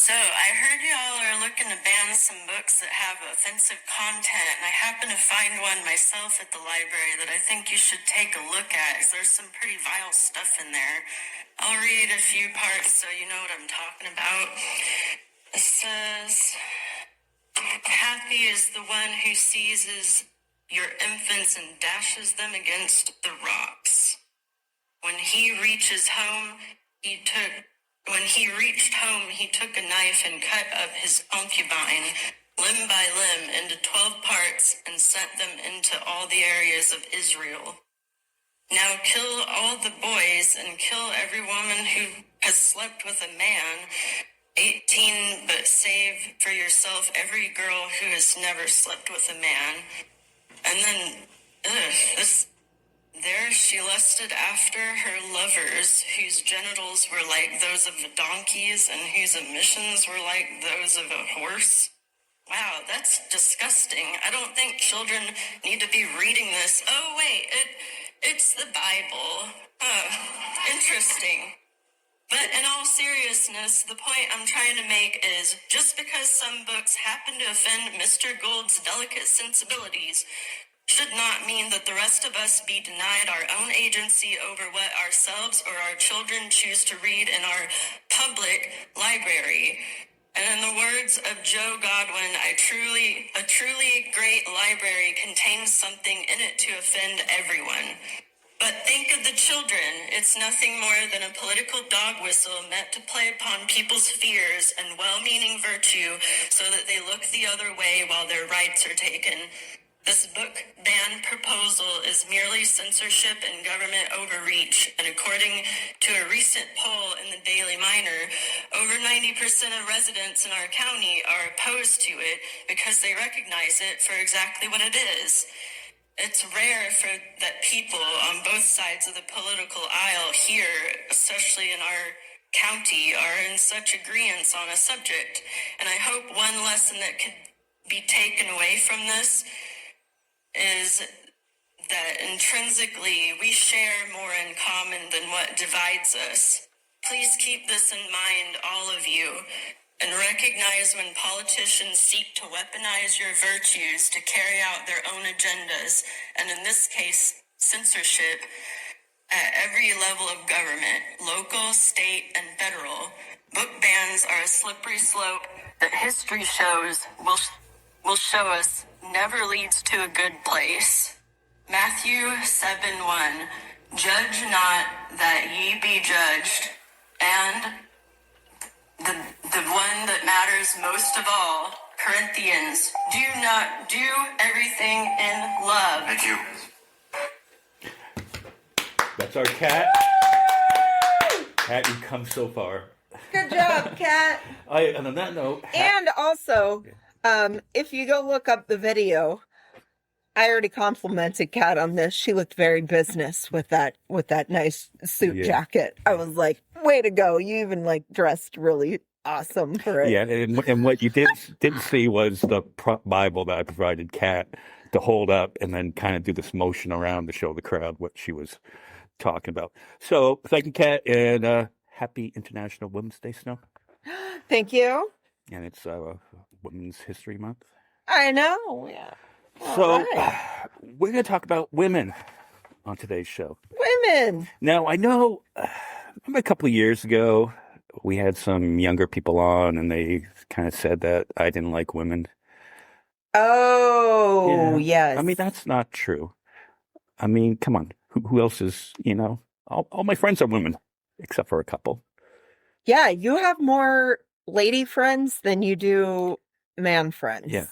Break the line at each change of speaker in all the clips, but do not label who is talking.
So, I heard y'all are looking to ban some books that have offensive content, and I happen to find one myself at the library that I think you should take a look at, because there's some pretty vile stuff in there. I'll read a few parts so you know what I'm talking about. It says, "Happy is the one who seizes your infants and dashes them against the rocks. When he reached home, he took a knife and cut up his concubine, limb by limb, into 12 parts and sent them into all the areas of Israel. Now kill all the boys and kill every woman who has slept with a man. 18, but save for yourself every girl who has never slept with a man." And then, there she lusted after her lovers, whose genitals were like those of donkeys and whose emissions were like those of a horse. Wow, that's disgusting. I don't think children need to be reading this. Oh, wait, it's the Bible. Interesting. But in all seriousness, the point I'm trying to make is just because some books happen to offend Mr. Gould's delicate sensibilities should not mean that the rest of us be denied our own agency over what ourselves or our children choose to read in our public library. And in the words of Joe Godwin, a truly great library contains something in it to offend everyone. But think of the children. It's nothing more than a political dog whistle meant to play upon people's fears and well-meaning virtue so that they look the other way while their rights are taken. This book ban proposal is merely censorship and government overreach, and according to a recent poll in the Daily Miner, over 90% of residents in our county are opposed to it because they recognize it for exactly what it is. It's rare that people on both sides of the political aisle here, especially in our county, are in such agreement on a subject. And I hope one lesson that could be taken away from this is that intrinsically we share more in common than what divides us. Please keep this in mind, all of you, and recognize when politicians seek to weaponize your virtues to carry out their own agendas, and in this case, censorship, at every level of government, local, state, and federal. Book bans are a slippery slope that history shows will show us never leads to a good place. Matthew 7:1, "Judge not that ye be judged," and the one that matters most of all, Corinthians, do everything in love.
Thank you.
That's our Kat. Kat, you've come so far.
Good job, Kat.
And on that note...
And also, if you go look up the video, I already complimented Kat on this. She looked very business with that nice suit jacket. I was like, way to go. You even dressed really awesome for it.
Yeah, and what you didn't see was the Bible that I provided Kat to hold up and then kind of do this motion around to show the crowd what she was talking about. So thank you, Kat, and happy International Women's Day, Snow.
Thank you.
And it's Women's History Month.
I know, yeah.
So we're going to talk about women on today's show.
Women!
Now, I know, remember a couple of years ago, we had some younger people on, and they kind of said that I didn't like women.
Oh, yes.
I mean, that's not true. I mean, come on. Who else is, all my friends are women, except for a couple.
Yeah, you have more lady friends than you do man friends.
Yeah.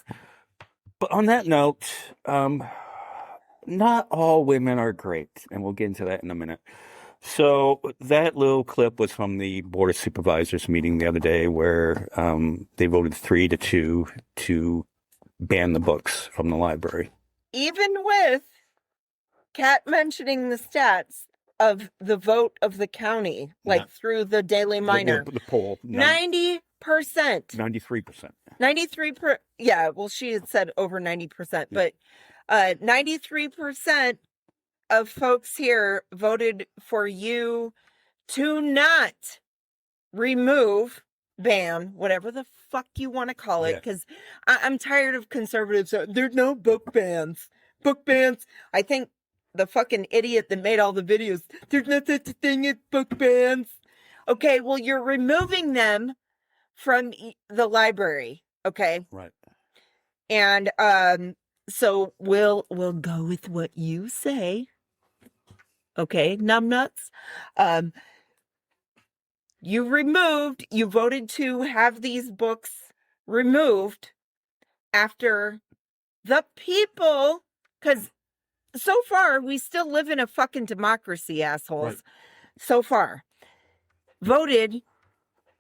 But on that note, not all women are great, and we'll get into that in a minute. So that little clip was from the Board of Supervisors meeting the other day where they voted 3-2 to ban the books from the library.
Even with Kat mentioning the stats of the vote of the county, through the Daily Miner.
The poll.
90%
93%.
93%. Yeah, well, she had said over 90%, but 93% of folks here voted for you to not remove, ban, whatever the fuck you want to call it,
Yeah.
because I'm tired of conservatives. There's no book bans. Book bans. I think the fucking idiot that made all the videos, there's no such thing as book bans. Okay, well, you're removing them from the library. Okay.
Right.
And so we'll go with what you say. Okay, numbnuts. You voted to have these books removed after the people, because so far we still live in a fucking democracy, assholes.
Right.
So far, voted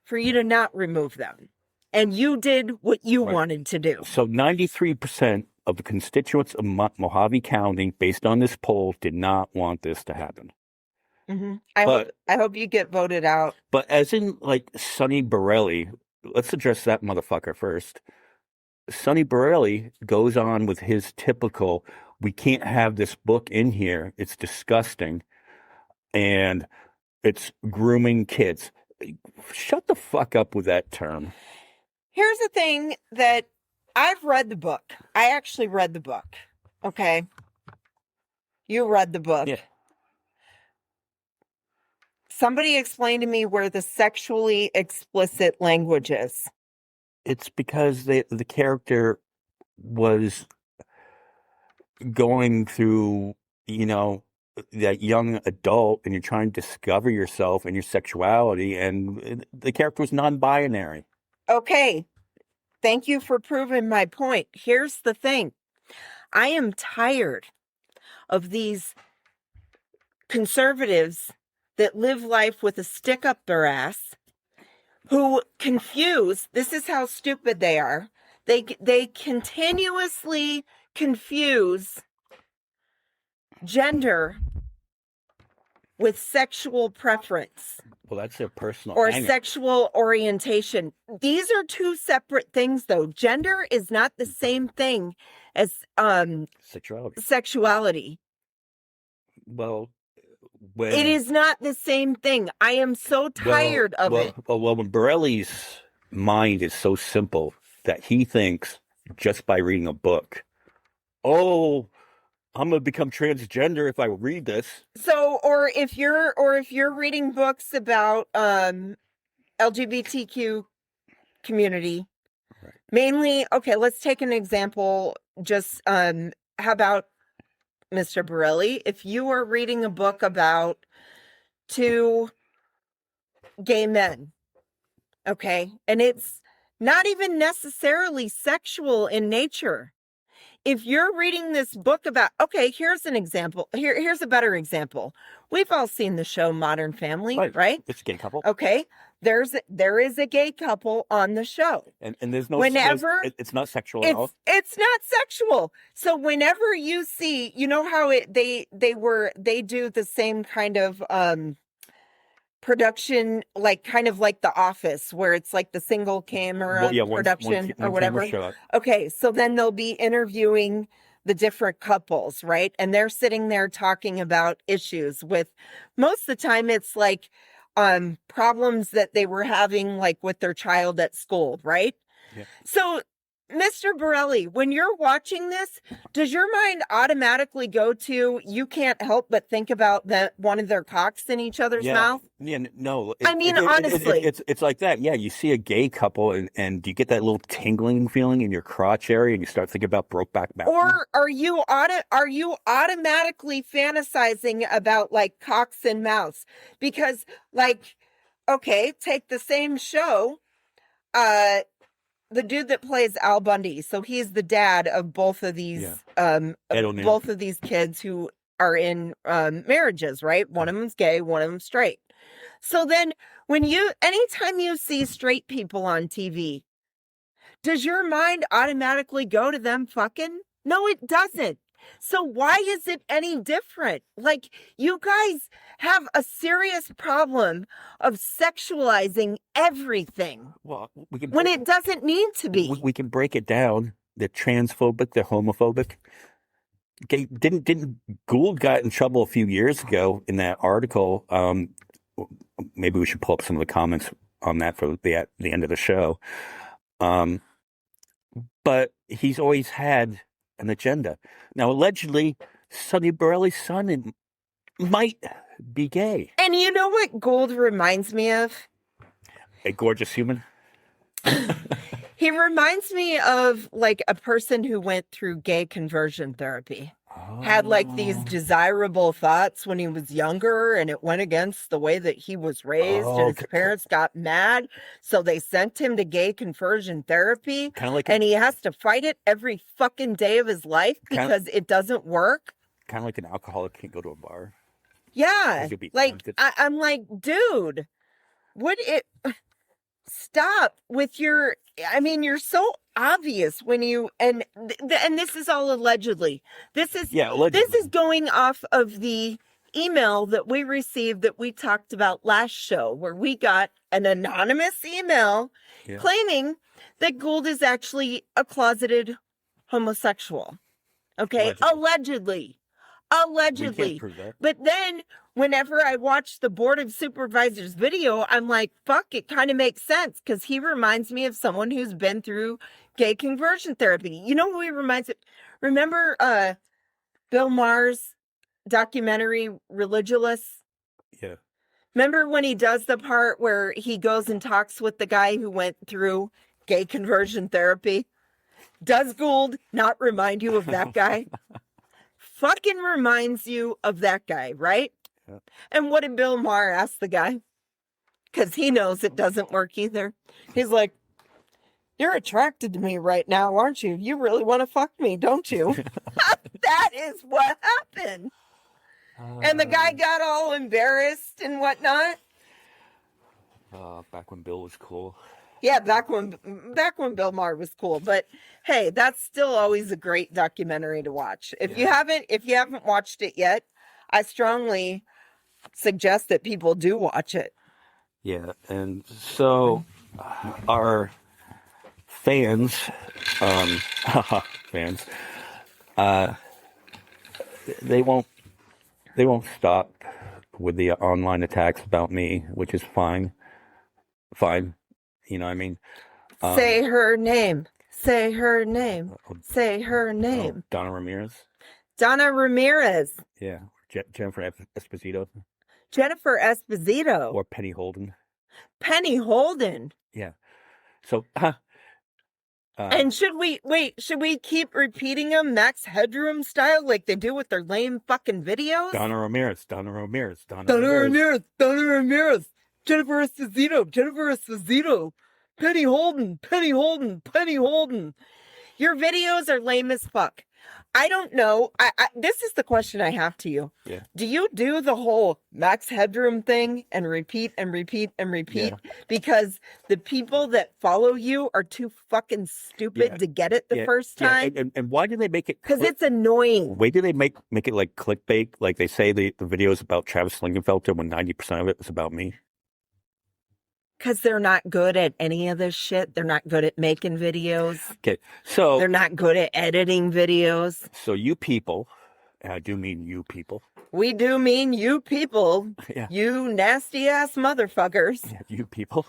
for you to not remove them. And you did what you
Right.
wanted to do.
So 93% of the constituents of Mojave County, based on this poll, did not want this to happen.
Mm-hmm.
But-
I hope you get voted out.
But as in, like, Sonny Borelli, let's address that motherfucker first. Sonny Borelli goes on with his typical, we can't have this book in here. It's disgusting. And it's grooming kids. Shut the fuck up with that term.
Here's the thing that I've read the book. I actually read the book. Okay. You read the book.
Yeah.
Somebody explain to me where the sexually explicit language is.
It's because the character was going through, that young adult, and you're trying to discover yourself and your sexuality, and the character was non-binary.
Okay. Thank you for proving my point. Here's the thing. I am tired of these conservatives that live life with a stick up their ass, who confuse, this is how stupid they are. They continuously confuse gender with sexual preference
Well, that's their personal
or
hang-up.
sexual orientation. These are two separate things, though. Gender is not the same thing as
Sexuality.
sexuality.
Well, when
It is not the same thing. I am so tired of it.
Well, when Borelli's mind is so simple that he thinks just by reading a book, oh, I'm gonna become transgender if I read this.
So, or if you're reading books about LGBTQ community,
Right.
mainly, okay, let's take an example. Just how about Mr. Borelli? If you are reading a book about two gay men, okay, and it's not even necessarily sexual in nature. If you're reading this book about, okay, here's an example. Here's a better example. We've all seen the show Modern Family, right?
It's a gay couple,
Okay, there is a gay couple on the show.
and there's no
Whenever-
it's not sexual at all.
It's not sexual. So whenever you see, you know how they do the same kind of production, like kind of like The Office, where it's like the single camera
Well, yeah, one
production
camera
or whatever.
shot.
Okay, so then they'll be interviewing the different couples, right? And they're sitting there talking about issues with, most of the time it's like problems that they were having like with their child at school, right?
Yeah.
So Mr. Borelli, when you're watching this, does your mind automatically go to, you can't help but think about that one of their cocks in each other's
Yeah.
mouth?
Yeah, no.
I mean, honestly.
It's like that. Yeah, you see a gay couple, and you get that little tingling feeling in your crotch area, and you start thinking about Brokeback Mountain.
Or are you automatically fantasizing about like cocks and mouths? Because like, okay, take the same show, the dude that plays Al Bundy, so he's the dad of both of these
Ed O'Neill.
both of these kids who are in marriages, right? One of them's gay, one of them's straight. So then anytime you see straight people on TV, does your mind automatically go to them fucking? No, it doesn't. So why is it any different? Like, you guys have a serious problem of sexualizing everything
Well, we can
when it doesn't need to be.
we can break it down. They're transphobic. They're homophobic. Okay, didn't Gould got in trouble a few years ago in that article? Maybe we should pull up some of the comments on that for the end of the show. But he's always had an agenda. Now, allegedly, Sonny Borelli's son might be gay.
And you know what Gould reminds me of?
A gorgeous human.
He reminds me of like a person who went through gay conversion therapy. Had like these desirable thoughts when he was younger, and it went against the way that he was raised, and his parents got mad, so they sent him to gay conversion therapy,
kind of like
and he has to fight it every fucking day of his life because it doesn't work.
Kind of like an alcoholic can't go to a bar.
Yeah,
You'll be
like
tempted.
I'm like, dude, would it stop with your? I mean, you're so obvious when you and this is all allegedly. This is
Allegedly.
This is going off of the email that we received that we talked about last show, where we got an anonymous email claiming that Gould is actually a closeted homosexual. Okay, allegedly.
We can't prove that.
But then whenever I watch the Board of Supervisors video, I'm like, fuck, it kind of makes sense, because he reminds me of someone who's been through gay conversion therapy. You know who he reminds me? Remember Bill Maher's documentary Religulous?
Yeah.
Remember when he does the part where he goes and talks with the guy who went through gay conversion therapy? Does Gould not remind you of that guy? Fucking reminds you of that guy, right?
Yeah.
And what did Bill Maher ask the guy? Because he knows it doesn't work either. He's like, you're attracted to me right now, aren't you? You really want to fuck me, don't you? That is what happened. And the guy got all embarrassed and whatnot.
Back when Bill was cool.
Yeah, back when Bill Maher was cool. But hey, that's still always a great documentary to watch. If you haven't watched it yet, I strongly suggest that people do watch it.
Yeah, and so our fans, they won't stop with the online attacks about me, which is fine. You know what I mean?
Say her name. Say her name. Say her name.
Donna Ramirez.
Donna Ramirez.
Yeah. Jennifer Esposito.
Jennifer Esposito.
Or Penny Holden.
Penny Holden.
Yeah. So,
and should we keep repeating them Max Headroom style like they do with their lame fucking videos?
Donna Ramirez.
Jennifer Esposito. Penny Holden. Your videos are lame as fuck. I don't know. This is the question I have to you.
Yeah.
Do you do the whole Max Headroom thing and repeat?
Yeah.
Because the people that follow you are too fucking stupid to get it the first time?
Yeah. And why do they make it?
Because it's annoying.
Why do they make it like clickbait? Like they say the video is about Travis Lingenfelter when 90% of it was about me?
Because they're not good at any of this shit. They're not good at making videos.
Okay, so
they're not good at editing videos.
So you people, and I do mean you people.
We do mean you people.
Yeah.
You nasty ass motherfuckers.
Yeah, you people.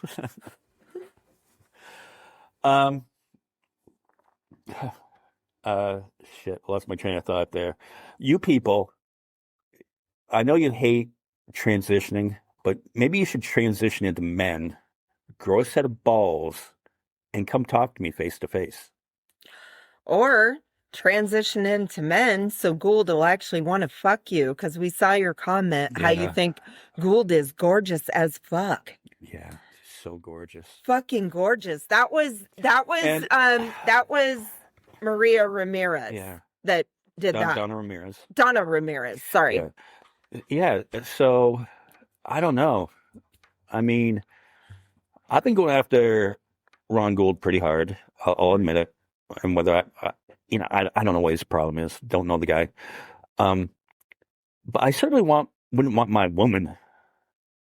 Shit, lost my train of thought there. You people, I know you hate transitioning, but maybe you should transition into men, grow a set of balls, and come talk to me face to face.
Or transition into men so Gould will actually want to fuck you, because we saw your comment how you think Gould is gorgeous as fuck.
Yeah, so gorgeous.
Fucking gorgeous. That was Maria Ramirez.
Yeah.
That did that.
Donna Ramirez.
Donna Ramirez. Sorry.
Yeah. So I don't know. I mean, I've been going after Ron Gould pretty hard. I'll admit it. And whether I don't know what his problem is. Don't know the guy. But I certainly wouldn't want my woman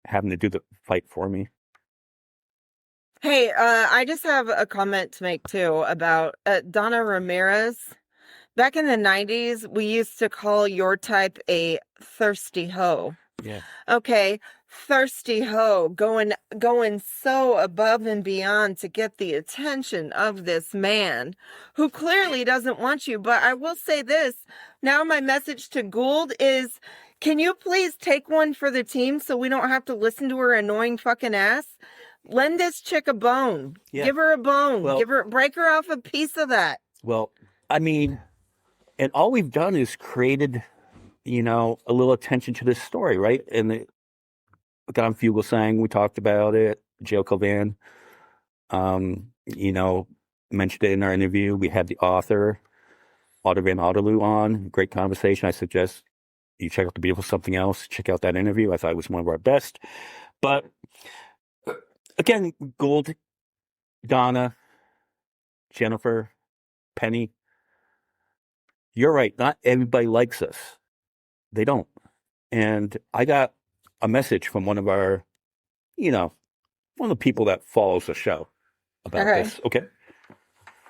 having to do the fight for me.
Hey, I just have a comment to make too about Donna Ramirez. Back in the 90s, we used to call your type a thirsty hoe.
Yeah.
Okay, thirsty hoe, going so above and beyond to get the attention of this man who clearly doesn't want you. But I will say this, now my message to Gould is, can you please take one for the team so we don't have to listen to her annoying fucking ass? Lend this chick a bone.
Yeah.
Give her a bone.
Well,
Break her off a piece of that.
Well, I mean, and all we've done is created, a little attention to this story, right? And the Don Fugelsang, we talked about it. Joe Calvan, mentioned it in our interview. We had the author, Otto Van Otterloo, on. Great conversation. I suggest you check out The Beautiful Something Else. Check out that interview. I thought it was one of our best. But again, Gould, Donna, Jennifer, Penny, you're right. Not everybody likes us. They don't. And I got a message from one of our, one of the people that follows the show about this. Okay.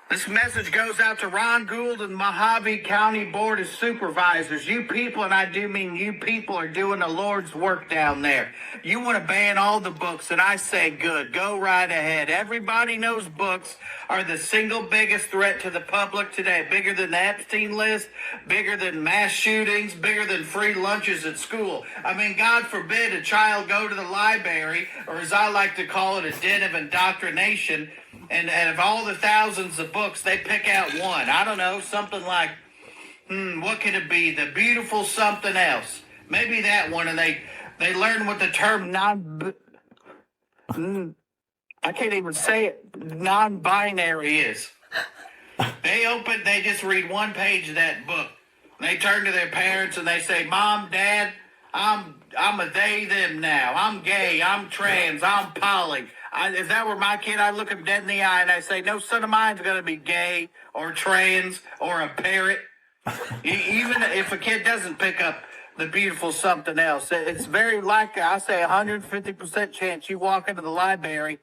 This message goes out to Ron Gould and Mojave County Board of Supervisors. You people, and I do mean you people, are doing the Lord's work down there. You want to ban all the books, and I say good. Go right ahead. Everybody knows books are the single biggest threat to the public today. Bigger than the Epstein list, bigger than mass shootings, bigger than free lunches at school. I mean, God forbid a child go to the library, or as I like to call it, a den of indoctrination, and of all the thousands of books, they pick out one. I don't know, something like, what could it be? The Beautiful Something Else. Maybe that one, and they learn what the term I can't even say it, non-binary is. They just read one page of that book. They turn to their parents and they say, Mom, Dad, I'm a they, them now. I'm gay, I'm trans, I'm poly. If that were my kid, I'd look him dead in the eye and I'd say, no son of mine's going to be gay or trans or a parrot. Even if a kid doesn't pick up The Beautiful Something Else, it's very likely, I say 150% chance you walk into the library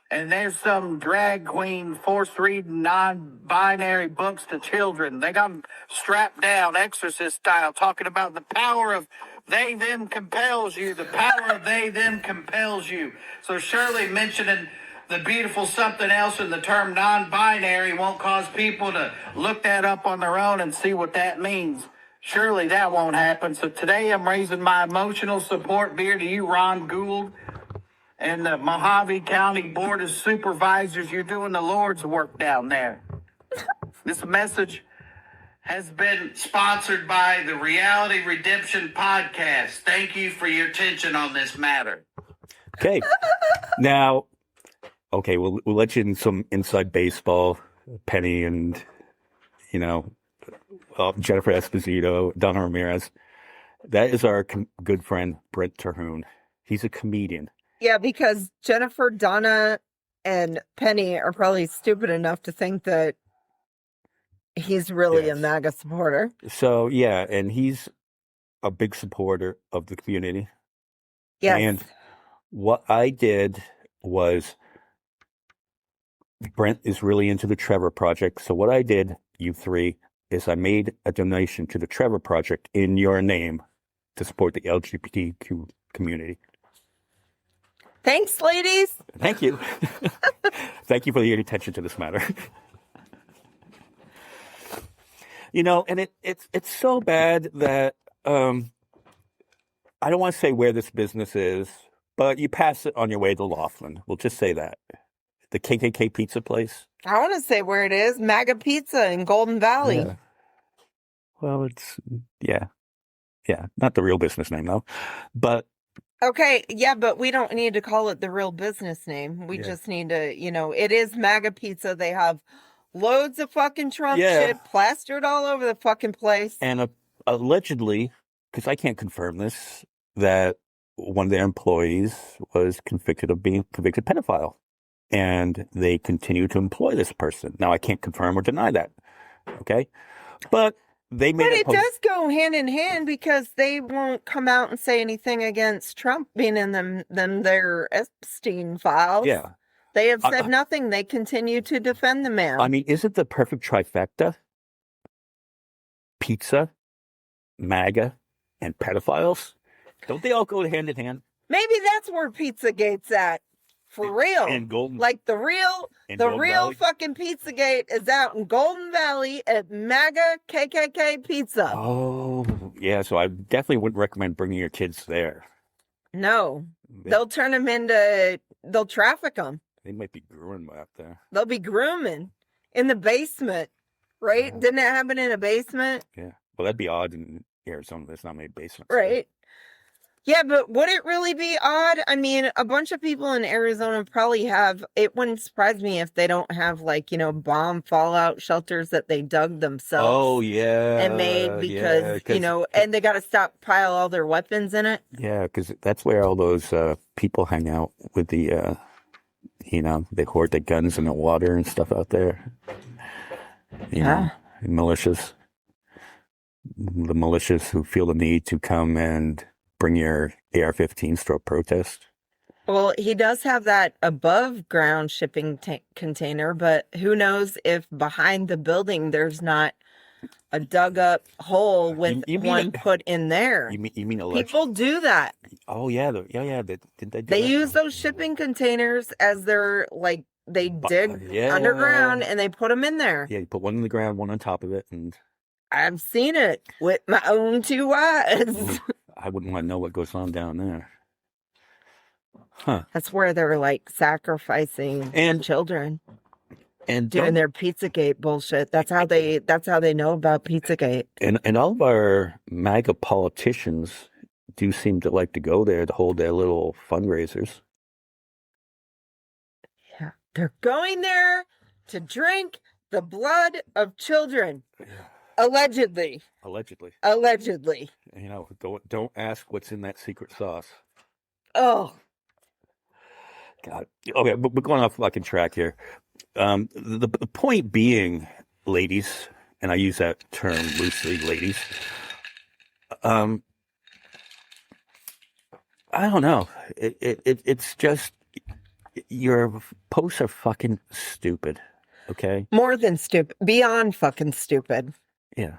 and there's some drag queen force reading non-binary books to children. They got them strapped down, exorcist style, talking about the power of they, them compels you. The power of they, them compels you. So surely mentioning The Beautiful Something Else and the term non-binary won't cause people to look that up on their own and see what that means. Surely that won't happen. So today I'm raising my emotional support beer to you, Ron Gould, and the Mojave County Board of Supervisors. You're doing the Lord's work down there. This message has been sponsored by the Reality Redemption Podcast. Thank you for your attention on this matter.
Okay. Now, we'll let you in some inside baseball, Penny and, Jennifer Esposito, Donna Ramirez. That is our good friend, Brent Terhune. He's a comedian.
Yeah, because Jennifer, Donna, and Penny are probably stupid enough to think that he's really a MAGA supporter.
So, yeah, and he's a big supporter of the community.
Yes.
And what I did was, Brent is really into the Trevor Project. So what I did, you three, is I made a donation to the Trevor Project in your name to support the LGBTQ community.
Thanks, ladies.
Thank you. Thank you for your attention to this matter. And it's so bad that I don't want to say where this business is, but you pass it on your way to Laughlin. We'll just say that. The KKK pizza place.
I want to say where it is. MAGA Pizza in Golden Valley.
Yeah. Well, not the real business name though, but.
Okay, yeah, but we don't need to call it the real business name. We just need to, it is MAGA Pizza. They have loads of fucking Trump shit plastered all over the fucking place.
And allegedly, because I can't confirm this, that one of their employees was convicted of being a convicted pedophile. And they continue to employ this person. Now, I can't confirm or deny that. Okay, but they made
But
a
it
post.
does go hand in hand because they won't come out and say anything against Trump being in their Epstein files.
Yeah,
They have said
I
nothing. They continue to defend the man.
mean, isn't the perfect trifecta pizza, MAGA, and pedophiles? Don't they all go hand in hand?
Maybe that's where Pizzagate's at. For real.
And Golden,
Like the real
Golden Valley?
fucking Pizzagate is out in Golden Valley at MAGA KKK Pizza.
Oh, yeah. So I definitely wouldn't recommend bringing your kids there.
No.
They,
They'll turn them they'll traffic them.
they might be growing out there.
They'll be grooming in the basement, right?
Yeah.
Didn't it happen in a basement?
Yeah. Well, that'd be odd in Arizona. There's not many basements.
Right. Yeah, but would it really be odd? I mean, a bunch of people in Arizona probably have, it wouldn't surprise me if they don't have like, bomb fallout shelters that they dug themselves.
Oh, yeah.
And made because, and they got to stockpile all their weapons in it.
Yeah, because that's where all those people hang out with the, they hoard the guns and the water and stuff out there. Militias. The militias who feel the need to come and bring your AR-15s to a protest.
Well, he does have that above ground shipping container, but who knows if behind the building there's not a dug up hole with
You mean
one put in there.
You mean
People do that.
Oh yeah, yeah. Did they do
They
that?
use those shipping containers as their they dig underground and they put them in there.
Yeah, you put one in the ground, one on top of it, and
I've seen it with my own two eyes.
I wouldn't want to know what goes on down there. Huh.
That's where they're sacrificing children
and
doing their Pizzagate bullshit. That's how they know about Pizzagate.
And all of our MAGA politicians do seem to like to go there to hold their little fundraisers.
Yeah. They're going there to drink the blood of children.
Yeah.
Allegedly.
Don't ask what's in that secret sauce.
Oh.
God. Okay, but we're going off fucking track here. The point being, ladies, and I use that term loosely, ladies. I don't know. It's just your posts are fucking stupid. Okay.
More than stupid. Beyond fucking stupid.
Yeah.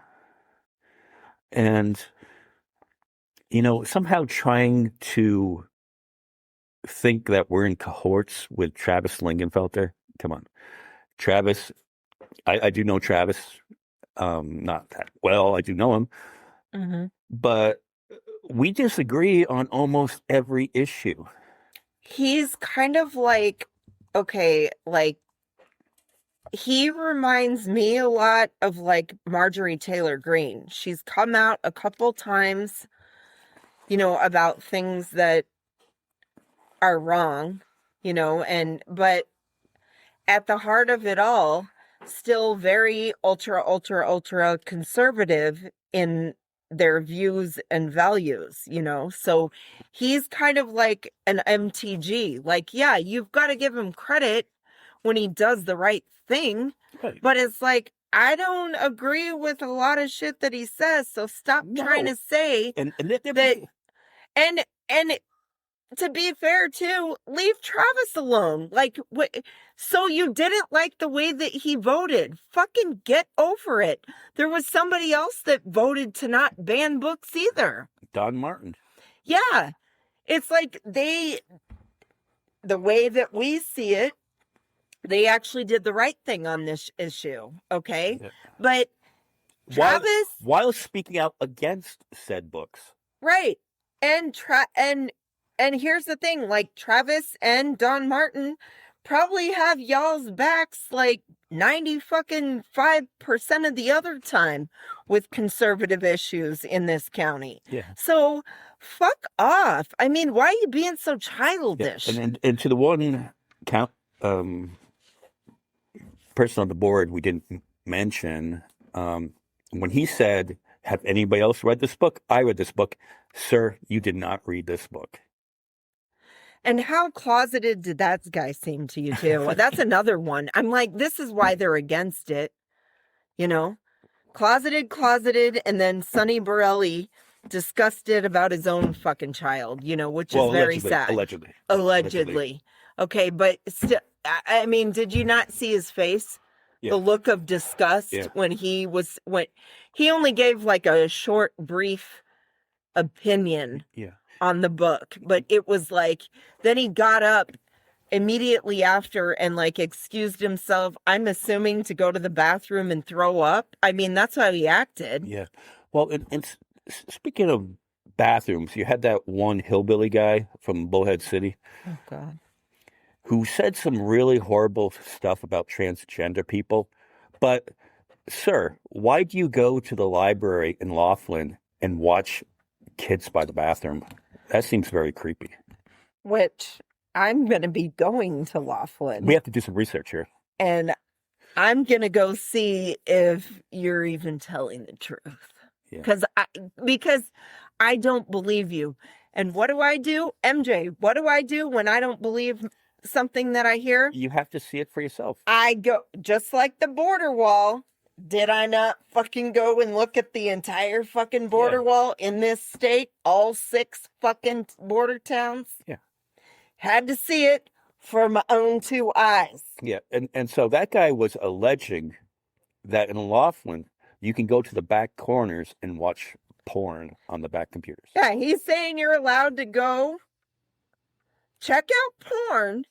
And, somehow trying to think that we're in cohorts with Travis Lingenfelter. Come on. Travis, I do know Travis. Not that well. I do know him.
Mm-hmm.
But we disagree on almost every issue.
He's kind of he reminds me a lot of Marjorie Taylor Greene. She's come out a couple times, about things that are wrong, but at the heart of it all, still very ultra conservative in their views and values, so he's kind of like an MTG. Yeah, you've got to give him credit when he does the right thing,
right.
But it's I don't agree with a lot of shit that he says, so stop trying to say
and
to be fair too, leave Travis alone. What? So you didn't like the way that he voted? Fucking get over it. There was somebody else that voted to not ban books either.
Don Martin.
Yeah, it's the way that we see it, they actually did the right thing on this issue. Okay, yeah. But Travis,
while speaking out against said books,
right? And here's the thing, Travis and Don Martin probably have y'all's backs 95% of the other time with conservative issues in this county.
Yeah.
So fuck off. I mean, why are you being so childish?
Yeah. And to the one person on the board we didn't mention, when he said, "Have anybody else read this book? I read this book." Sir, you did not read this book.
And how closeted did that guy seem to you too? That's another one. I'm this is why they're against it. you know, closeted, and then Sonny Borelli disgusted about his own fucking child, you know, which is very sad. Allegedly. Okay, but still, I mean, did you not see his face?
Yeah.
The look of disgust when he only gave like a short, brief opinion on the book, but it was like, then he got up immediately after and like excused himself, I'm assuming, to go to the bathroom and throw up. I mean, that's how he acted.
Yeah. Well, and speaking of bathrooms, you had that one hillbilly guy from Bullhead City.
Oh, God.
Who said some really horrible stuff about transgender people. But, sir, why do you go to the library in Laughlin and watch kids by the bathroom? That seems very creepy.
Which I'm going to be going to Laughlin.
We have to do some research here.
And I'm going to go see if you're even telling the truth. Because I don't believe you. And what do? MJ, what do I do when I don't believe something that I hear?
You have to see it for yourself.
I go, just like the border wall. Did I not fucking go and look at the entire fucking border wall in this state? All 6 fucking border towns?
Yeah.
Had to see it for my own 2 eyes.
Yeah, and so that guy was alleging that in Laughlin, you can go to the back corners and watch porn on the back computers.
Yeah, he's saying you're allowed to go check out porn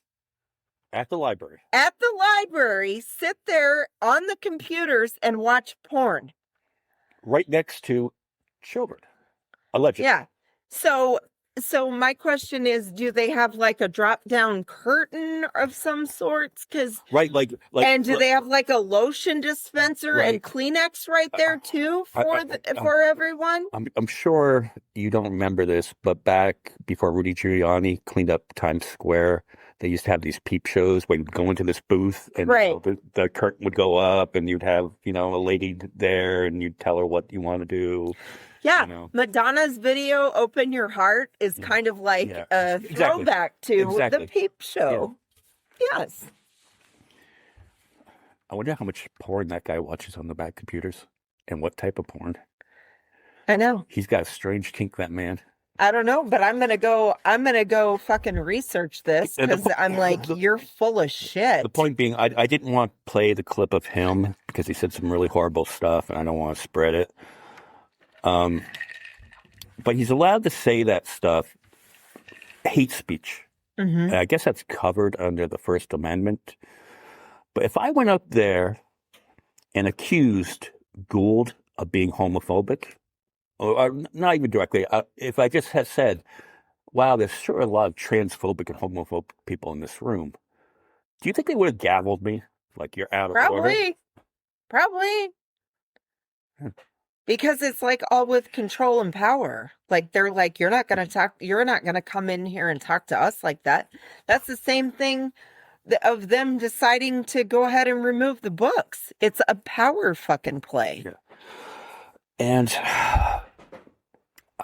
at the library.
At the library, sit there on the computers and watch porn.
Right next to children, allegedly.
Yeah. So my question is, do they have like a drop down curtain of some sorts?
Right, like
and do they have like a lotion dispenser and Kleenex right there too for everyone?
I'm sure you don't remember this, but back before Rudy Giuliani cleaned up Times Square, they used to have these peep shows where you'd go into this booth and the curtain would go up and you'd have, a lady there and you'd tell her what you want to do.
Yeah, Madonna's video, Open Your Heart, is kind of like a throwback to the peep show. Yeah. Yes.
I wonder how much porn that guy watches on the back computers and what type of porn.
I know.
He's got a strange kink, that man.
I don't know, but I'm gonna go fucking research this because I'm like, you're full of shit.
The point being, I didn't want to play the clip of him because he said some really horrible stuff and I don't want to spread it. But he's allowed to say that stuff, hate speech.
Mm-hmm.
And I guess that's covered under the First Amendment. But if I went up there and accused Gould of being homophobic, or not even directly, if I just had said, wow, there's sure a lot of transphobic and homophobic people in this room, do you think they would have gavelled me? Like, you're out of order?
Probably. Because it's like all with control and power. Like they're like, you're not going to come in here and talk to us like that. That's the same thing of them deciding to go ahead and remove the books. It's a power fucking play.
Yeah. And I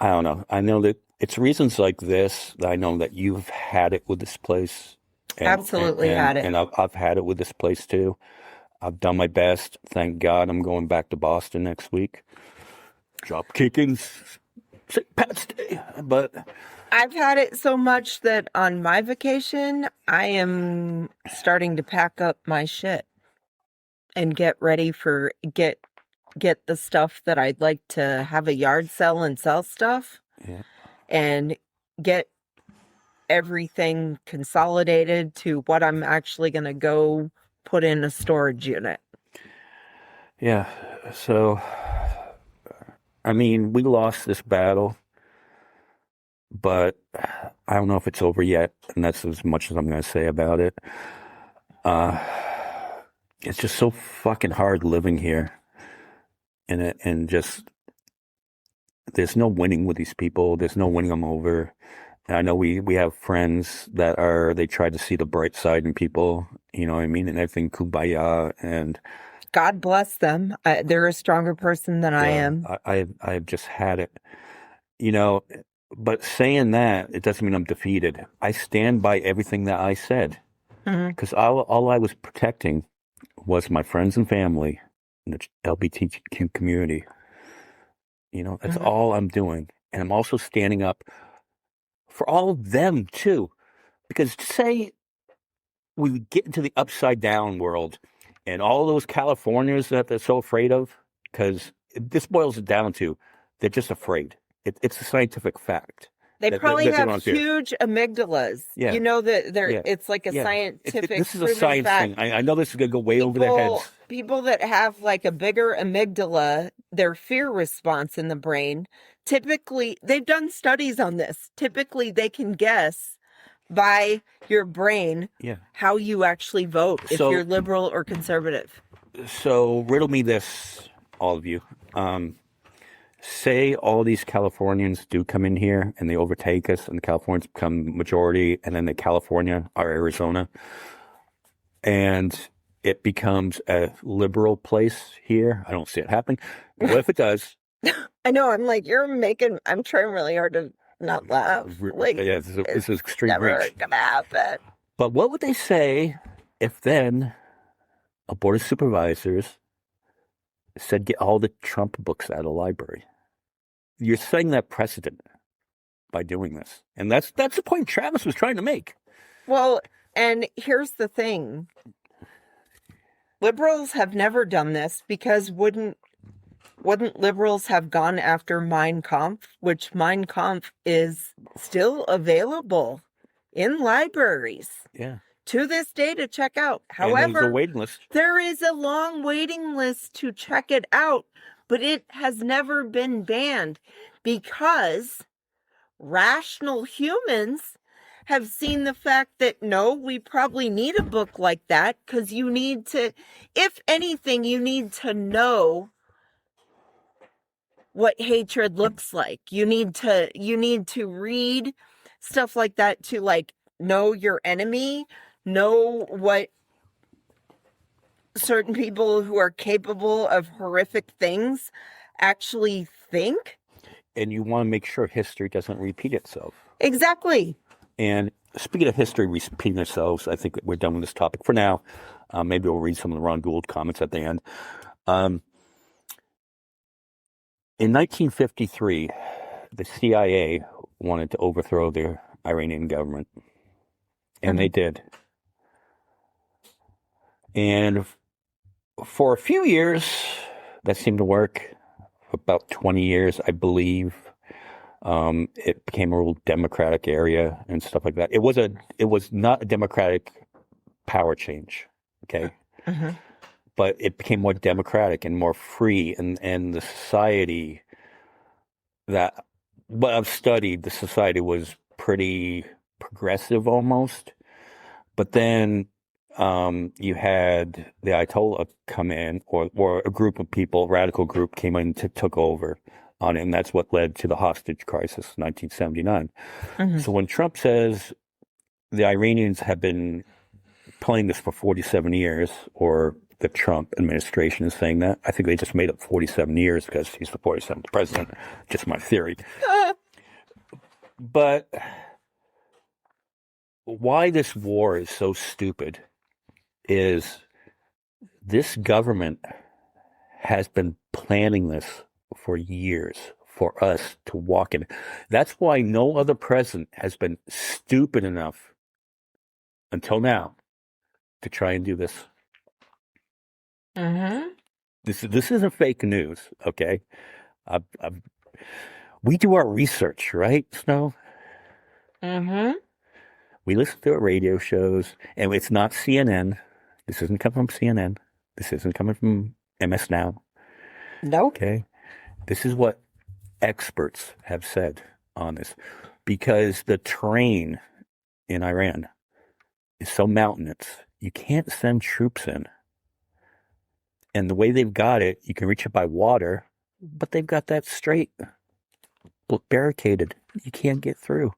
don't know. I know that it's reasons like this that I know that you've had it with this place.
Absolutely had it.
And I've had it with this place too. I've done my best. Thank God I'm going back to Boston next week. Drop kicking St. Pat's Day. But
I've had it so much that on my vacation, I am starting to pack up my shit and get ready for get the stuff that I'd like to have a yard sale and sell stuff.
Yeah.
And get everything consolidated to what I'm actually going to go put in a storage unit.
Yeah. So, I mean, we lost this battle, but I don't know if it's over yet, and that's as much as I'm going to say about it. It's just so fucking hard living here, and just there's no winning with these people. There's no winning them over. And I know we have friends that they try to see the bright side in people, you know what I mean, and everything kumbaya, and
God bless them. They're a stronger person than I am.
I've just had it, but saying that, it doesn't mean I'm defeated. I stand by everything that I said, because all I was protecting was my friends and family in the LGBTQ community. That's
Mhm.
all I'm doing. And I'm also standing up for all of them too. Because say we get into the upside down world and all those Californians that they're so afraid of, because this boils it down to they're just afraid. It's a scientific fact
They
that,
probably
that they
have
don't understand.
huge amygdalas.
Yeah.
You know that
Yeah.
it's like a
Yeah.
scientific
This is a
proven
science
fact.
thing. I know this is going to go way over their heads.
People that have like a bigger amygdala, their fear response in the brain, typically, they've done studies on this. Typically, they can guess by your brain
Yeah.
how you actually vote, if
So-
you're liberal or conservative.
So riddle me this, all of you. Say all these Californians do come in here and they overtake us, and the Californians become majority, and then the California or Arizona, and it becomes a liberal place here. I don't see it happening. But what if it does?
I know, I'm like, I'm trying really hard to not laugh. Like,
Yeah, this is extreme
never
reach.
gonna happen.
But what would they say if then a board of supervisors said get all the Trump books out of the library? You're setting that precedent by doing this. And that's the point Travis was trying to make.
Well, and here's the thing. Liberals have never done this because wouldn't liberals have gone after Mein Kampf, which Mein Kampf is still available in libraries
Yeah.
to this day to check out.
And there's a
However,
waiting list.
there is a long waiting list to check it out, but it has never been banned because rational humans have seen the fact that no, we probably need a book like that because you need to, if anything, you need to know what hatred looks like. You need to read stuff like that to like know your enemy, know what certain people who are capable of horrific things actually think.
And you want to make sure history doesn't repeat itself.
Exactly.
And speaking of history repeating itself, I think we're done with this topic for now. Maybe we'll read some of the Ron Gould comments at the end. In 1953, the CIA wanted to overthrow the Iranian government. And they did. And for a few years, that seemed to work. For about 20 years, I believe. It became a real democratic area and stuff like that. It was not a democratic power change, okay?
Mm-hmm.
But it became more democratic and more free, and the society that what I've studied, the society was pretty progressive almost. But then you had the Ayatollah come in, or a group of people, radical group came in, took over on it, and that's what led to the hostage crisis, 1979.
Mm-hmm.
So when Trump says the Iranians have been playing this for 47 years, or the Trump administration is saying that, I think they just made up 47 years because he's the 47th president. Just my theory. But why this war is so stupid is this government has been planning this for years for us to walk in. That's why no other president has been stupid enough until now to try and do this.
Mm-hmm.
This isn't fake news, okay? We do our research, right, Snow?
Mm-hmm.
We listen to our radio shows, and it's not CNN. This isn't coming from CNN. This isn't coming from MS Now.
Nope.
Okay? This is what experts have said on this. Because the terrain in Iran is so mountainous, you can't send troops in. And the way they've got it, you can reach it by water, but they've got that straight barricaded. You can't get through.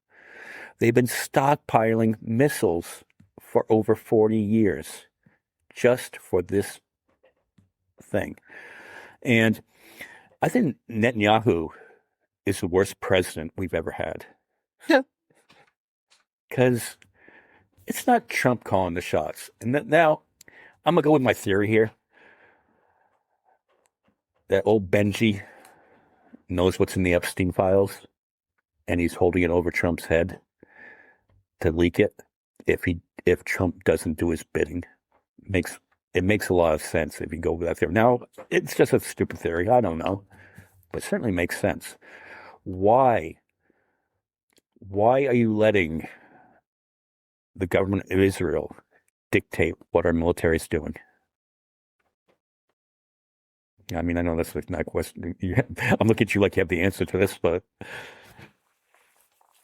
They've been stockpiling missiles for over 40 years just for this thing. And I think Netanyahu is the worst president we've ever had. Because it's not Trump calling the shots. And now, I'm going to go with my theory here. that old Benji knows what's in the Epstein files, and he's holding it over Trump's head to leak it. If Trump doesn't do his bidding, it makes a lot of sense if you go with that theory. Now, it's just a stupid theory. I don't know, but it certainly makes sense. Why are you letting the government of Israel dictate what our military is doing? I mean, I know that's not a question. I'm looking at you like you have the answer to this, but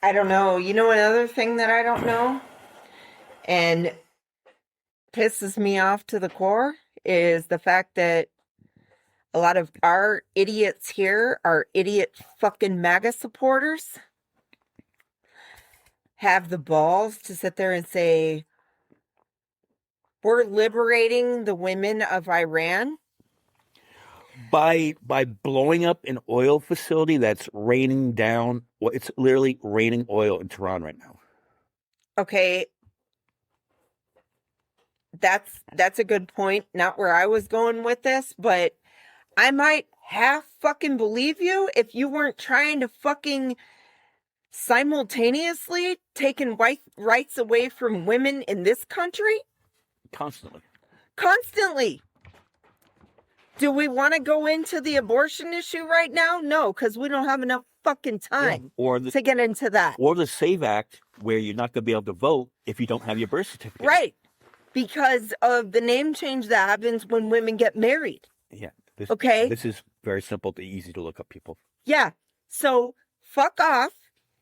I don't know. You know another thing that I don't know and pisses me off to the core is the fact that a lot of our idiots here, our idiot fucking MAGA supporters, have the balls to sit there and say, we're liberating the women of Iran.
by blowing up an oil facility that's raining down, well, it's literally raining oil in Tehran right now.
Okay, that's a good point. Not where I was going with this, but I might half fucking believe you if you weren't trying to fucking simultaneously taking rights away from women in this country
Constantly.
constantly. Do we want to go into the abortion issue right now? No, because we don't have enough fucking time
Or
to get into that.
the SAVE Act, where you're not going to be able to vote if you don't have your birth certificate.
Right. Because of the name change that happens when women get married.
Yeah.
Okay.
This is very simple, easy to look up, people.
Yeah. So fuck off.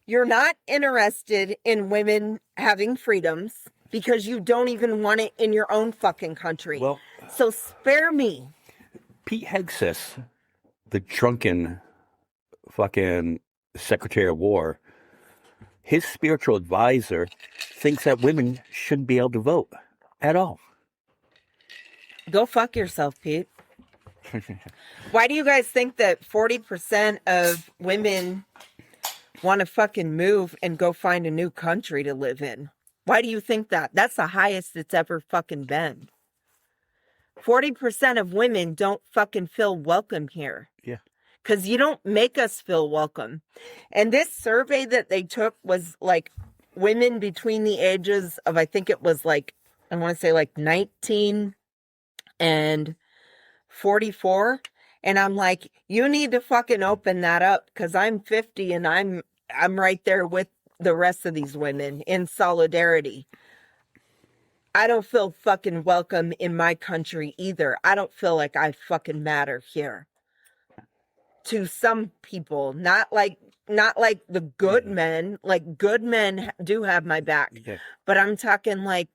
You're not interested in women having freedoms because you don't even want it in your own fucking country.
Well,
so spare me.
Pete Hegseth, the drunken fucking Secretary of War, his spiritual advisor thinks that women shouldn't be able to vote at all.
Go fuck yourself, Pete. Why do you guys think that 40% of women want to fucking move and go find a new country to live in? Why do you think that? That's the highest it's ever fucking been. 40% of women don't fucking feel welcome here.
Yeah.
Because you don't make us feel welcome. And this survey that they took was like women between the ages of, I think it was like, I want to say like 19 and 44. And I'm like, you need to fucking open that up because I'm 50 and I'm right there with the rest of these women in solidarity. I don't feel fucking welcome in my country either. I don't feel like I fucking matter here. To some people, not like the good men. Like good men do have my back.
Yeah.
But I'm talking like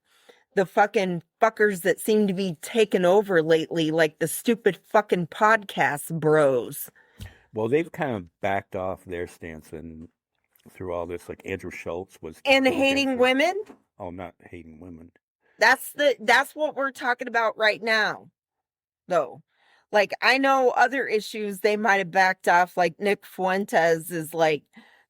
the fucking fuckers that seem to be taken over lately, like the stupid fucking podcast bros.
Well, they've kind of backed off their stance and through all this, like Andrew Schultz was
And hating women?
Oh, not hating women.
That's what we're talking about right now, though. Like, I know other issues they might have backed off, like Nick Fuentes is like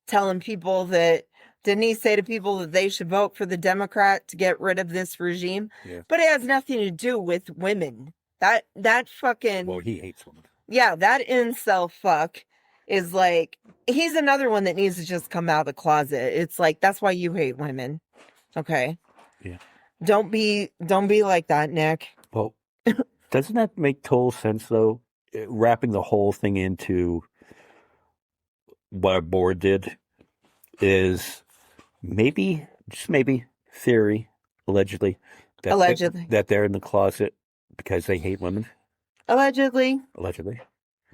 telling people that, didn't he say to people that they should vote for the Democrat to get rid of this regime?
Yeah.
But it has nothing to do with women. That fucking...
Well, he hates women.
Yeah, that incel fuck is like, he's another one that needs to just come out of the closet. It's like, that's why you hate women. Okay?
Yeah.
Don't be like that, Nick.
Well, doesn't that make total sense, though? Wrapping the whole thing into what our board did is maybe, just maybe, theory, allegedly, that they're in the closet because they hate women.
Allegedly.
Allegedly.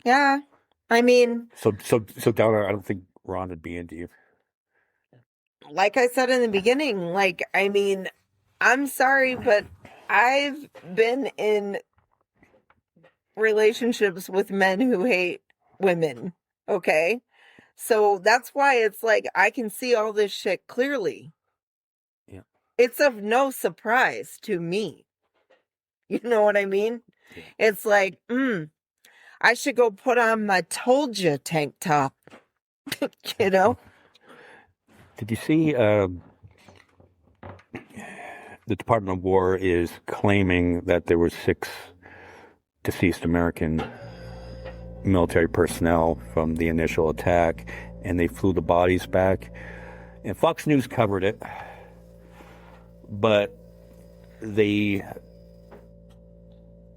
Yeah. I mean...
So Donna, I don't think Ron would be into you.
Like I said in the beginning, like, I mean, I'm sorry, but I've been in relationships with men who hate women, okay? So that's why it's like, I can see all this shit clearly.
Yeah.
It's of no surprise to me. You know what I mean? Yeah. It's like, I should go put on my told you tank top. You know?
Did you see the Department of War is claiming that there were 6 deceased American military personnel from the initial attack, and they flew the bodies back. And Fox News covered it, but they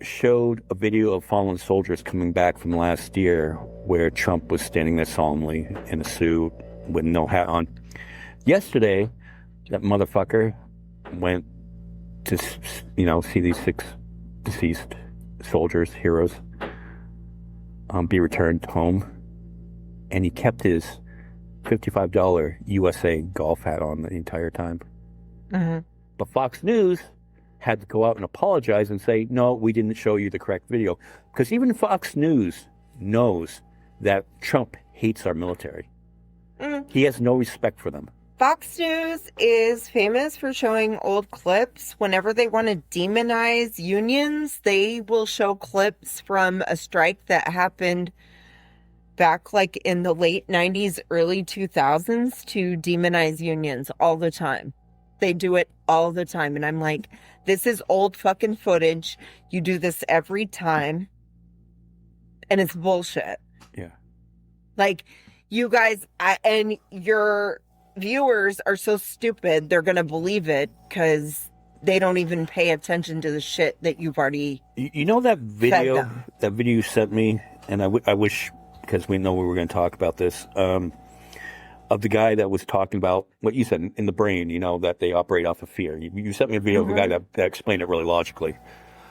showed a video of fallen soldiers coming back from last year where Trump was standing there solemnly in a suit with no hat on. Yesterday, that motherfucker went to, see these 6 deceased soldiers, heroes, be returned home. And he kept his $55 USA golf hat on the entire time.
Mm-hmm.
But Fox News had to go out and apologize and say, no, we didn't show you the correct video. Because even Fox News knows that Trump hates our military.
Mm.
He has no respect for them.
Fox News is famous for showing old clips. Whenever they want to demonize unions, they will show clips from a strike that happened back like in the late 90s, early 2000s to demonize unions all the time. They do it all the time. And I'm like, this is old fucking footage. You do this every time. And it's bullshit.
Yeah.
Like, you guys, and your viewers are so stupid, they're going to believe it because they don't even pay attention to the shit that you've already
You know that video,
them.
that video you sent me, and I wish, because we know we were going to talk about this, of the guy that was talking about what you said in the brain, that they operate off of fear. You sent me a video of a guy that explained it really logically.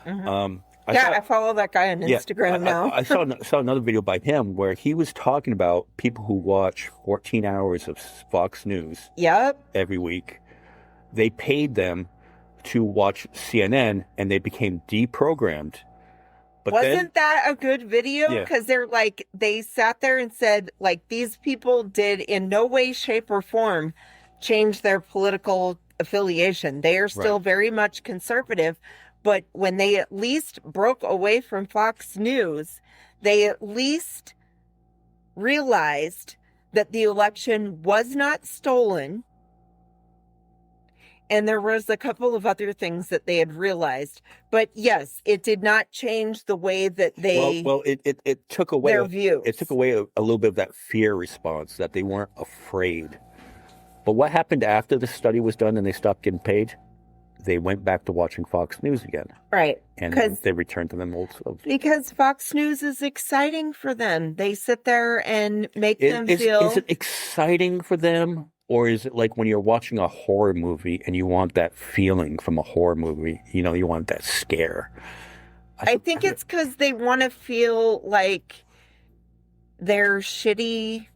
Mm-hmm.
I
I follow that guy on Instagram now.
I saw another video by him where he was talking about people who watch 14 hours of Fox News
Yep.
every week. They paid them to watch CNN, and they became deprogrammed. But
Wasn't that a good video?
Yeah.
Because they sat there and said, like, these people did in no way, shape, or form change their political affiliation. They are still very much conservative. But when they at least broke away from Fox News, they at least realized that the election was not stolen. And there was a couple of other things that they had realized. But yes, it did not change the way that they
it took away
their views.
It took away a little bit of that fear response, that they weren't afraid. But what happened after the study was done and they stopped getting paid? They went back to watching Fox News again.
Right.
And they returned to them old selves.
Because Fox News is exciting for them. They sit there and make them feel...
Is it exciting for them? Or is it like when you're watching a horror movie and you want that feeling from a horror movie? You want that scare.
I think it's because they want to feel like their shitty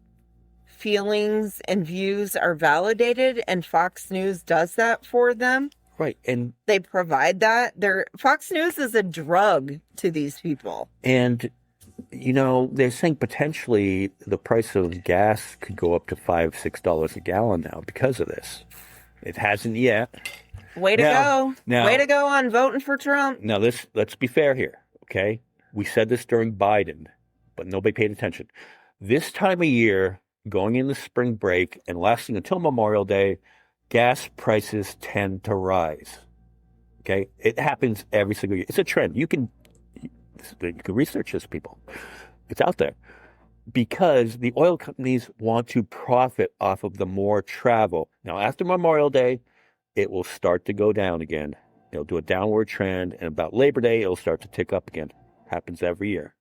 feelings and views are validated, and Fox News does that for them.
Right. And
they provide that. Fox News is a drug to these people.
And, they're saying potentially the price of gas could go up to $5, $6 a gallon now because of this. It hasn't yet.
Way to go.
Now,
way to go on voting for Trump.
Now, let's be fair here, okay? We said this during Biden, but nobody paid attention. This time of year, going into spring break and lasting until Memorial Day, gas prices tend to rise. Okay? It happens every single year. It's a trend. You can research this, people. It's out there. Because the oil companies want to profit off of the more travel. Now, after Memorial Day, it will start to go down again. It'll do a downward trend, and about Labor Day, it'll start to tick up again. Happens every year.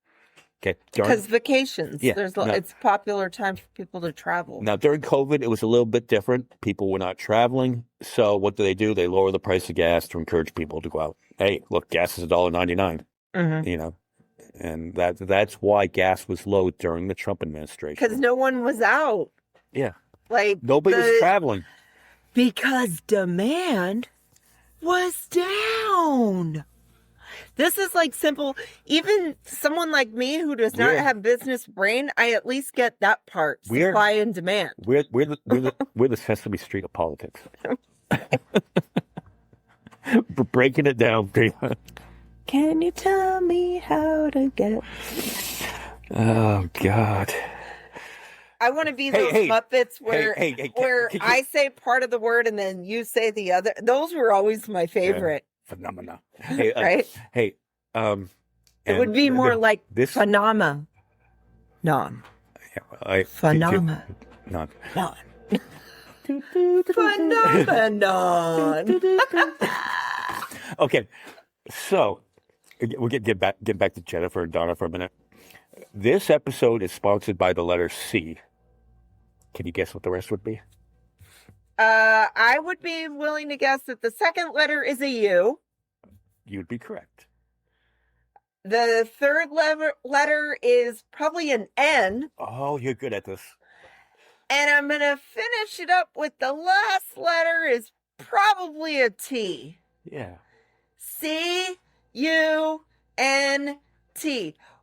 Okay.
Because vacations.
Yeah.
It's a popular time for people to travel.
Now, during COVID, it was a little bit different. People were not traveling. So what do? They lower the price of gas to encourage people to go out. Hey, look, gas is $1.99.
Mm-hmm.
And that's why gas was low during the Trump administration.
Because no one was out.
Yeah.
Like
nobody was traveling.
Because demand was down. This is like simple. Even someone like me who does not have business brain, I at least get that part. Supply and demand.
We're the Sesame Street of politics. We're breaking it down.
Can you tell me how to get?
Oh God.
I want to be those Muppets where I say part of the word and then you say the other. Those were always my favorite.
Phenomena.
Right?
Hey,
it would be more like
this
phenomena. Non.
I
Phenomenon.
non.
Non. Phenomenon.
Okay, so we'll get back to Jennifer and Donna for a minute. This episode is sponsored by the letter C. Can you guess what the rest would be?
I would be willing to guess that the second letter is a U.
You'd be correct.
The third letter is probably an N.
Oh, you're good at this.
And I'm going to finish it up with the last letter is probably a T.
Yeah.
C-U-N-T.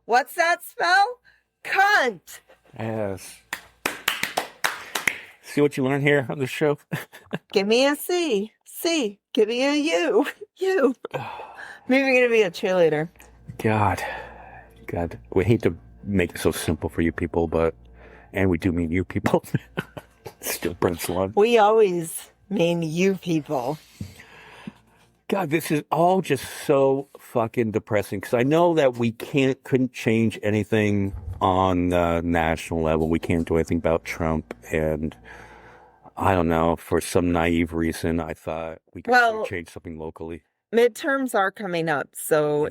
What's that spell? Cunt.
Yes. See what you learn here on the show?
Give me a C. C. Give me a U. U. Maybe I'm going to be a cheerleader.
God. We hate to make it so simple for you people, and we do mean you people. Still Prince One.
We always mean you people.
God, this is all just so fucking depressing because I know that we couldn't change anything on the national level. We can't do anything about Trump, and I don't know, for some naive reason, I thought we could change something locally.
Midterms are coming up, so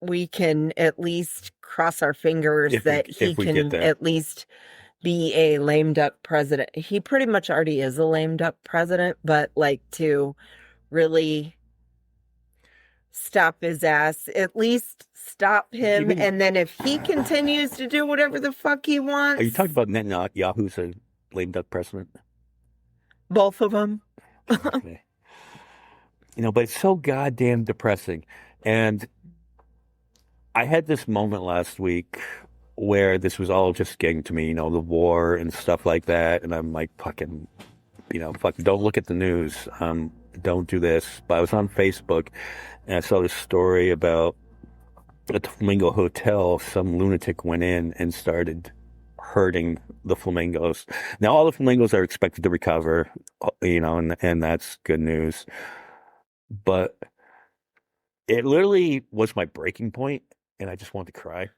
we can at least cross our fingers that he can at least be a lame duck president. He pretty much already is a lame duck president, but to really stop his ass, at least stop him, and then if he continues to do whatever the fuck he wants.
Are you talking about Netanyahu's a lame duck president?
Both of them.
Okay. But it's so goddamn depressing. And I had this moment last week where this was all just getting to me, the war and stuff like that. And I'm like, fucking, don't look at the news. Don't do this. But I was on Facebook and I saw this story about at the Flamingo Hotel, some lunatic went in and started hurting the flamingos. Now, all the flamingos are expected to recover, and that's good news. But it literally was my breaking point, and I just wanted to cry.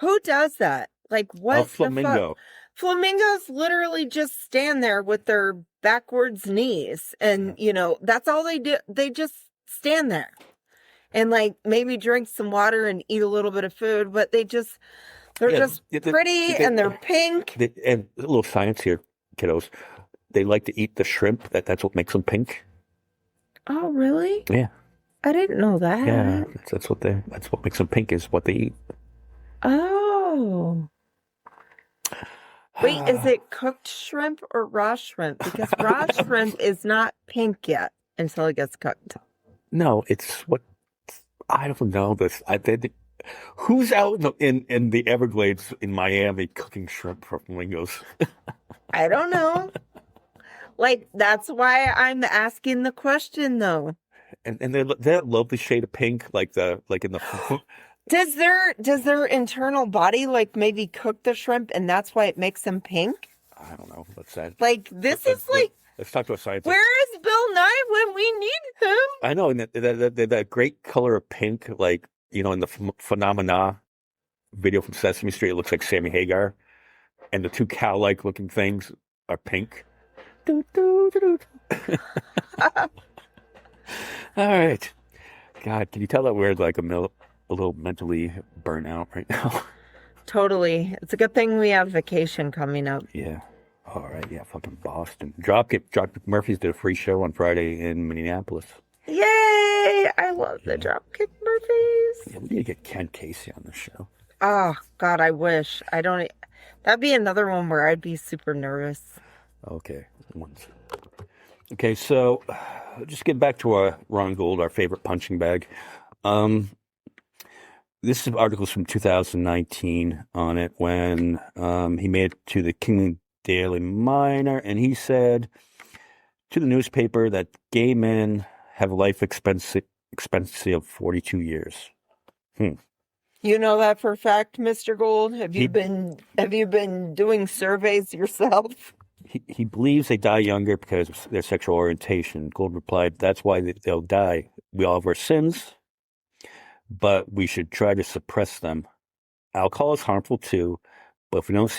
Who does that? What?
A flamingo.
Flamingos literally just stand there with their backwards knees, and that's all they do. They just stand there and maybe drink some water and eat a little bit of food, but they're just pretty and they're pink.
And a little science here, kiddos. They like to eat the shrimp. That's what makes them pink.
Oh, really?
Yeah.
I didn't know that.
Yeah, that's what makes them pink is what they eat.
Oh. Wait, is it cooked shrimp or raw shrimp? Because raw shrimp is not pink yet until it gets cooked.
No, it's what I don't know. Who's out in the Everglades in Miami cooking shrimp for flamingos?
I don't know. That's why I'm asking the question, though.
And that lovely shade of pink, in the.
Does their internal body maybe cook the shrimp, and that's why it makes them pink?
I don't know. What's that?
Let's
talk to a scientist.
Where is Bill Nye when we need him?
I know, and that great color of pink, in the Phenomena video from Sesame Street, it looks like Sammy Hagar, and the two cow-like looking things are pink. All right. God, can you tell that we're a little mentally burnt out right now?
Totally. It's a good thing we have vacation coming up.
Yeah. All right. Yeah. Fucking Boston. Dropkick Murphys did a free show on Friday in Minneapolis.
Yay! I love the Dropkick Murphys.
Yeah, we need to get Ken Casey on the show.
Oh, God, I wish. That'd be another one where I'd be super nervous.
Okay. Okay, so just get back to our Ron Gold, our favorite punching bag. This is articles from 2019 on it when he made it to the Kingman Daily Miner, and he said to the newspaper that gay men have a life expectancy of 42 years.
You know that for a fact, Mr. Gold? Have you been doing surveys yourself?
He believes they die younger because of their sexual orientation. Gold replied, that's why they'll die. We all have our sins, but we should try to suppress them. alcohol is harmful too, but if we don't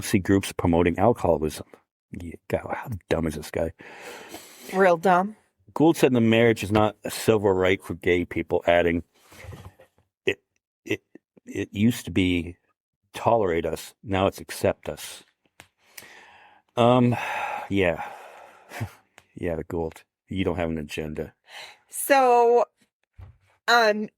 see groups promoting alcoholism. Yeah, God, how dumb is this guy?
Real dumb.
Gould said the marriage is not a civil right for gay people, adding, it used to be tolerate us, now it's accept us. Yeah. Yeah, Gould, you don't have an agenda.
So,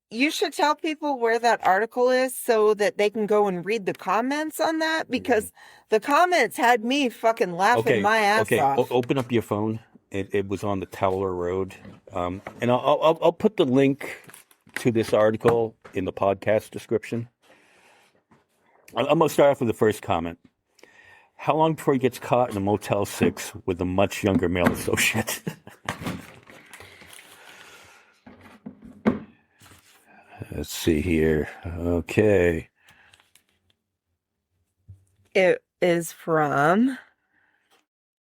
you should tell people where that article is so that they can go and read the comments on that, because the comments had me fucking laughing my ass off.
Open up your phone. It was on the Towler Road, and I'll put the link to this article in the podcast description. I'm gonna start off with the first comment. How long before he gets caught in a Motel 6 with a much younger male associate? Let's see here. Okay.
It is from,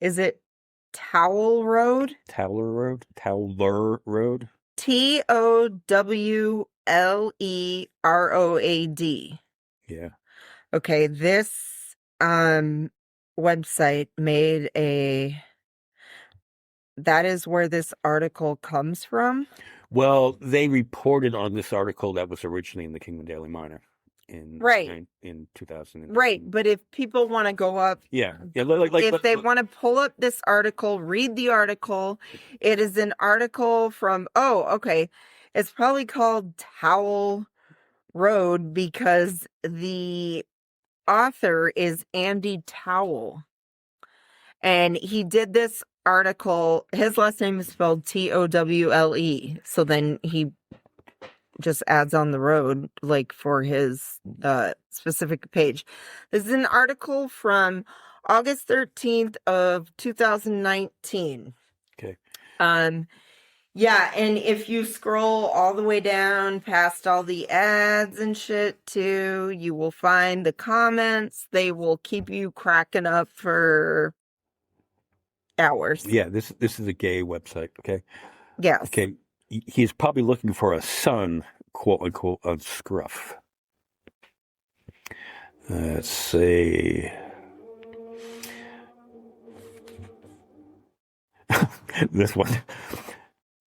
is it Towel Road?
Towler Road? Towler Road?
TOWLEROAD.
Yeah.
Okay, this website made that is where this article comes from.
Well, they reported on this article that was originally in the Kingman Daily Miner in 2000.
Right, but if people want to go up, if they want to pull up this article, read the article, it is an article from, it's probably called Towel Road because the author is Andy Towle. And he did this article, his last name is spelled TOWLE. So then he just adds on the road, like for his specific page. This is an article from August 13th of 2019.
Okay.
Yeah, and if you scroll all the way down past all the ads and shit too, you will find the comments. They will keep you cracking up for hours.
Yeah, this is a gay website, okay?
Yes.
Okay, he's probably looking for a son, quote unquote, on Scruff. Let's see. This one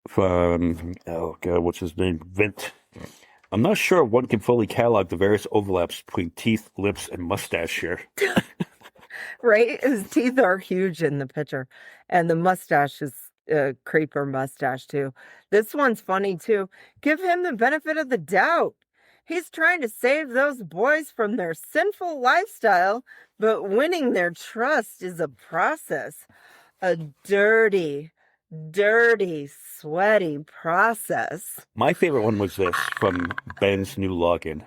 from, oh God, what's his name? Vint. I'm not sure if one can fully catalog the various overlaps between teeth, lips, and mustache here.
Right? His teeth are huge in the picture. And the mustache is a creeper mustache too. This one's funny too. Give him the benefit of the doubt. He's trying to save those boys from their sinful lifestyle, but winning their trust is a process. A dirty, sweaty process.
My favorite one was this from Ben's new login.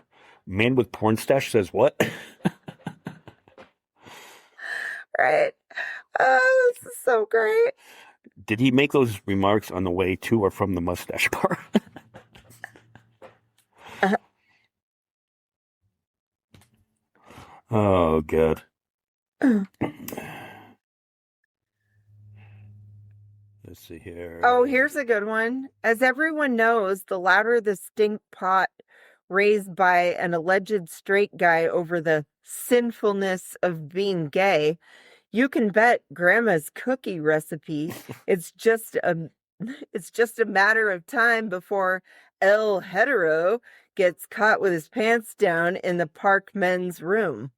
Man with porn stash says what?
Right. Oh, this is so great.
Did he make those remarks on the way to or from the mustache bar? Oh, God. Let's see here.
Oh, here's a good one. As everyone knows, the louder the stink pot raised by an alleged straight guy over the sinfulness of being gay, you can bet Grandma's cookie recipe. It's just a matter of time before El Hetero gets caught with his pants down in the park men's room.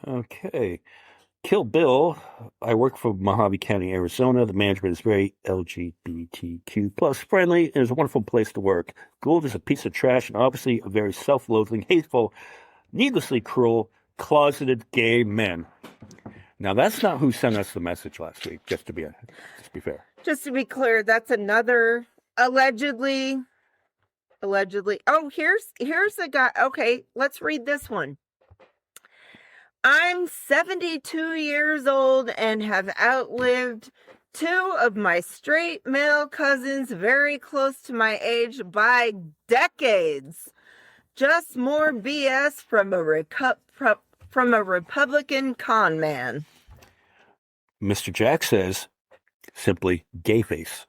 Okay. Kill Bill. I work for Mojave County, Arizona. The management is very LGBTQ plus friendly and is a wonderful place to work. Gould is a piece of trash and obviously a very self-loathing, hateful, needlessly cruel, closeted gay man. Now that's not who sent us the message last week. Just to be fair.
Just to be clear, that's another allegedly. Oh, here's a guy. Okay, let's read this one. I'm 72 years old and have outlived two of my straight male cousins very close to my age by decades. Just more BS from a Republican con man.
Mr. Jack says, simply, gay face.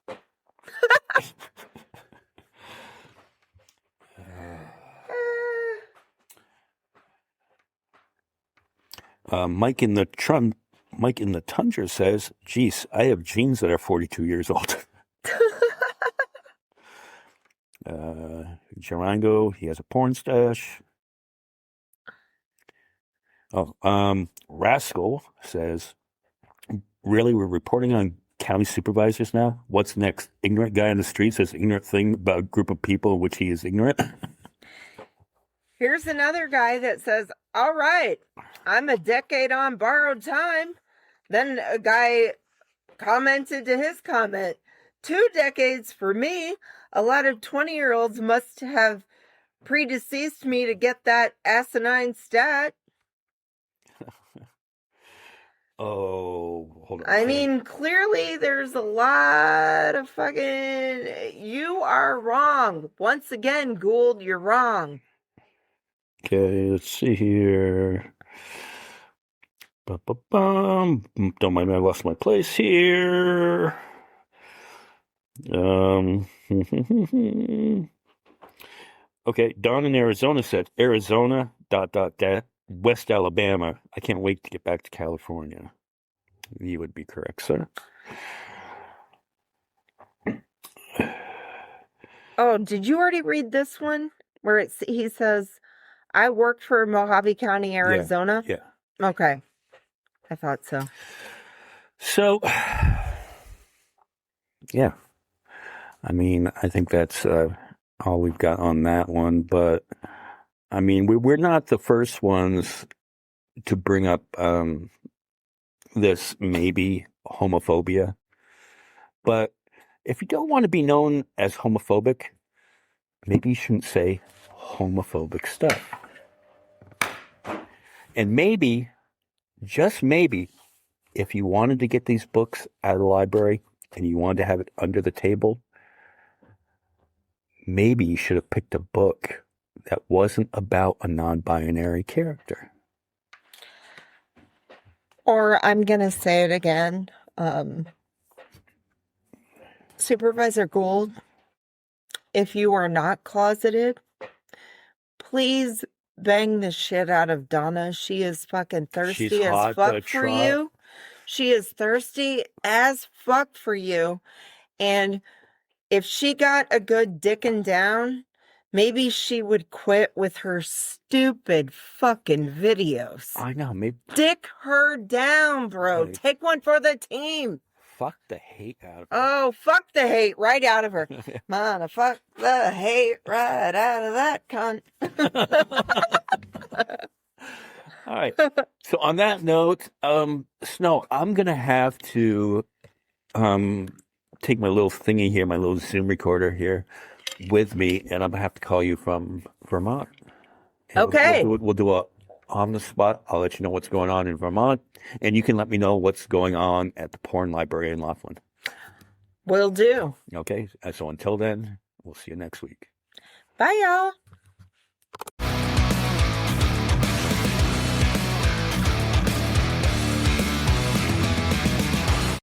Mike in the Tundra says, geez, I have jeans that are 42 years old. Jarango, he has a porn stash. Rascal says, really, we're reporting on county supervisors now? What's next? Ignorant guy on the street says ignorant thing about a group of people in which he is ignorant.
Here's another guy that says, all right, I'm a decade on borrowed time. Then a guy commented to his comment, 2 decades for me. A lot of 20-year-olds must have predeceased me to get that asinine stat.
Oh, hold on.
I mean, clearly there's a lot of fucking... You are wrong. Once again, Gould, you're wrong.
Okay, let's see here. Ba-ba-bum. Don't mind me, I lost my place here. Okay, Don in Arizona said, Arizona, ... West Alabama. I can't wait to get back to California. You would be correct, sir.
Oh, did you already read this one? Where he says, I work for Mojave County, Arizona?
Yeah.
Okay. I thought so.
So, yeah. I mean, I think that's all we've got on that one. But, I mean, we're not the first ones to bring up this maybe homophobia. But if you don't want to be known as homophobic, maybe you shouldn't say homophobic stuff. And maybe, just maybe, if you wanted to get these books out of the library and you wanted to have it under the table, maybe you should have picked a book that wasn't about a non-binary character.
Or I'm going to say it again. Supervisor Gould, if you are not closeted, please bang the shit out of Donna. She is fucking thirsty
She's
as
hot
fuck
to
for
trot.
you. She is thirsty as fuck for you. And if she got a good dicking down, maybe she would quit with her stupid fucking videos.
I know, maybe
Dick her down, bro.
Right.
Take one for the team.
fuck the hate out of her.
Oh, fuck the hate right out of her. Man, fuck the hate right out of that cunt.
All right. So on that note, Snow, I'm gonna have to take my little thingy here, my little Zoom recorder here with me, and I'm gonna have to call you from Vermont. And
Okay.
We'll do a on the spot. I'll let you know what's going on in Vermont, and you can let me know what's going on at the porn library in Laughlin.
Will do.
Okay. So until then, we'll see you next week.
Bye, y'all.